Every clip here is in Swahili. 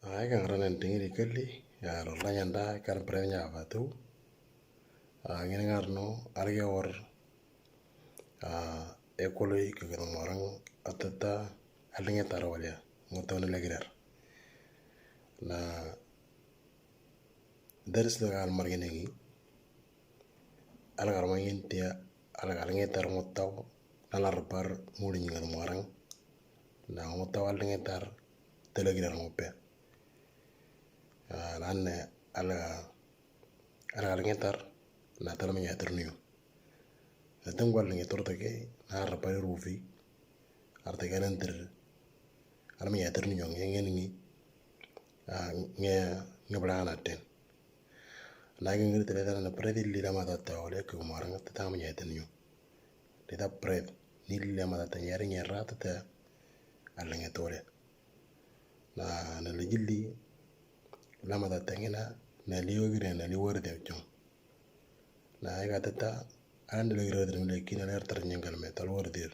Ai kan ranan tingiri kelli ya lo lanyanda kan prenya batu ngene ngarno arge or ekoloy ke gano morang atata alinge tarwalya ngotone legirar na daris da al margenegi al garmangin tia al alinge tar ngotaw ala repar muli ngal morang na ngotaw alinge tar telegirar ngope lanne ala alinge tar na talamnya terniyo Natang gwal nge torta ke na rapari rufi arte ganan ter alam ya ter nyong nge nge blana ten na nge ngi tele na predi li la mata ta ole ke marang ta ta mnya ten nyo de ta pred ni li la mata ta yari nge rata ta ala nge tole na le jilli la mata ta nge na li yogire na li worde jong na ay ga ta ande le gredre le kina ler tar nyangal me tal wordir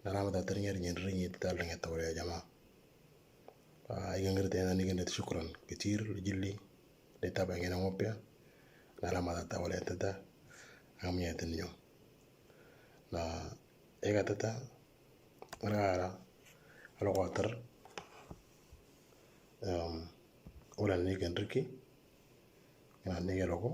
na rama da tar nyer nyen ringi tal nga tawre jama ay ngir te na ni gende shukran kitir jilli de taba ngena ngopya na rama da tawle tata am nyeten nyo na ega tata rara alo water ula ni gendriki na ni logo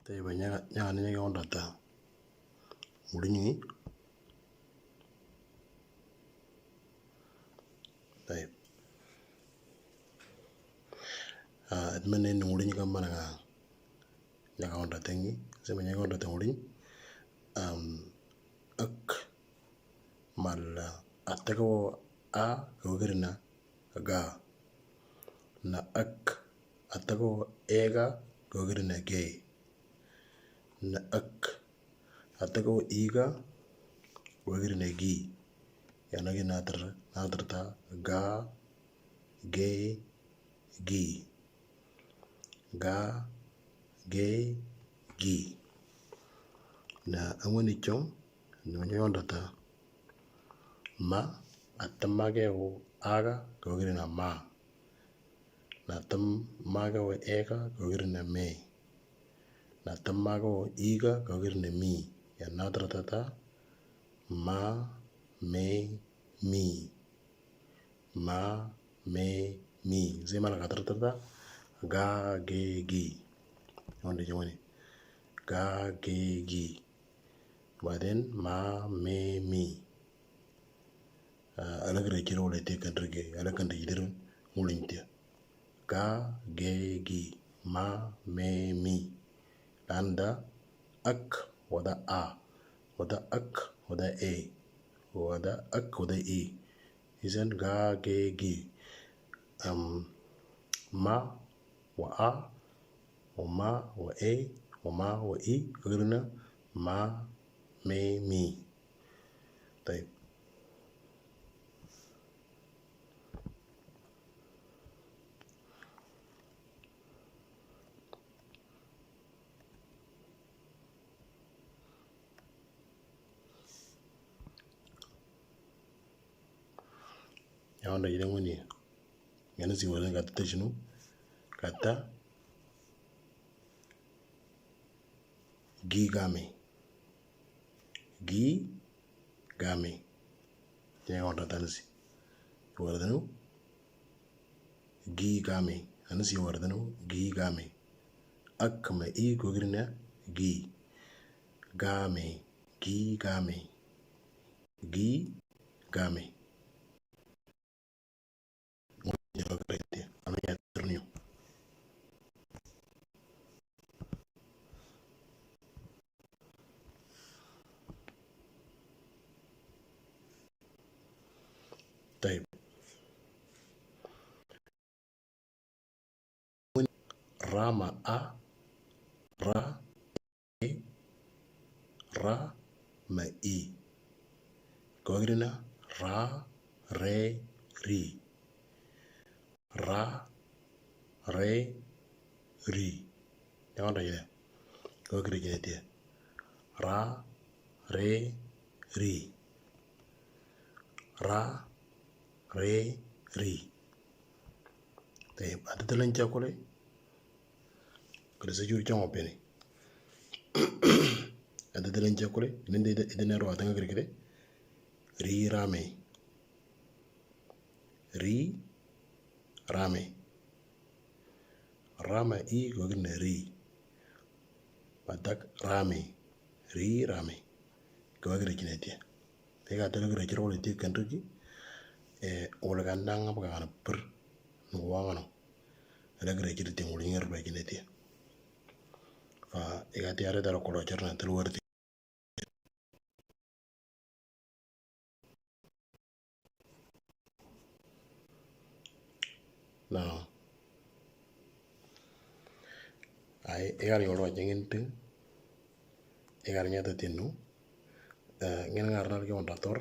te banya nya ni onda ta mulinyi طيب اتمنى ان mulinyi kam mana nga onda tengi sema nya onda ta mulinyi ak mal atako a gogirna ga na ak atako ega gogirna ge na ak atako iga gogirna gi yanagi natar ta ga ge gi ga ge gi na angwani chong no nyonda ta ma atamage o aga gogirna ma na tamaga o ega gogirna me na tamaga o iga gogirna mi ya natar ta ma me mi ma me mi zema la katarata ga ge gi onde jomani ga ge gi baden ma me mi alagre kiro le te kantrege alakande yidir mulintia ga ge gi ma me mi anda ak wada a wada ak wada e wada ak wada e izan ga ge gi ma wa a وما وإي وما وإي قلنا ما مي مي. طيب yang ada jadi muni yang si waran kata terjunu kata gigame yang ada tansi waradanu gigame anasi waradanu gigame akma I gogirna gi game gigame طيب راما را إي را ما إي كوغرنا را ري ري را ري ري yang ada ya kogri gini dia ra re ri ra re ri. Tapi ada telan cakole kada sejur jango pene ada telan cakole nende idena ro atanga kire ri rame rama I gogna ri badak rame gogre gine dia tega tele gre jiro le tik kantuji wala gandanga bagana per no wangano ada gre jiro ting wala ngar ba gine dia fa ega tiare daro ko cerna tel warti no ay egal yoro jengente egal nyata tinu ngeen ngarnal ke on dator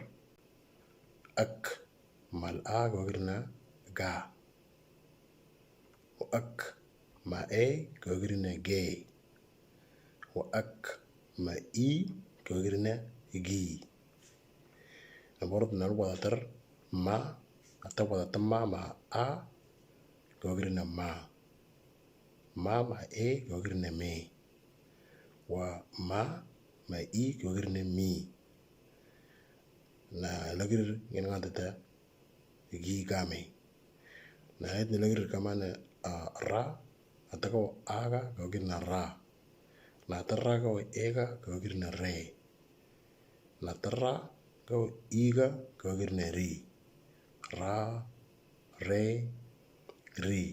ak mal a gogirna ga wa ak ma e gogirna ge wa ak ma I gogirna gi na borot na lu dator ma atau pada tema ma a gogirna ma e gogirna me wa ma I gogirna mi na lagir ngeen ngantata gi game na het ni lagir kamana ra atako aga gogirna ra na tarra go ega gogirna re na tarra go iga gogirna ri ra re ri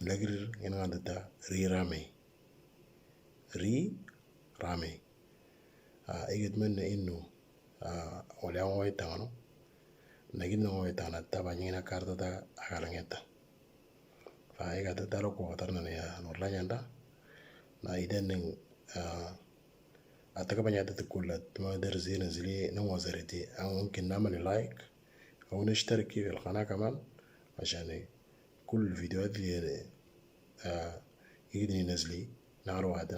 lagir ngeen ngantata ri rame igit men inno wala ngoy tangano nagin ngoy tana taba nyina karta da agarangeta fa ega da dalo ko tarna ya no lanyanda na iden ataka banyata تقول ما درزين زلي نو زرتي أو ممكن نعمل لايك أو نشترك في القناة كمان عشان كل الفيديوهات اللي يقدر ينزلي نعرضها.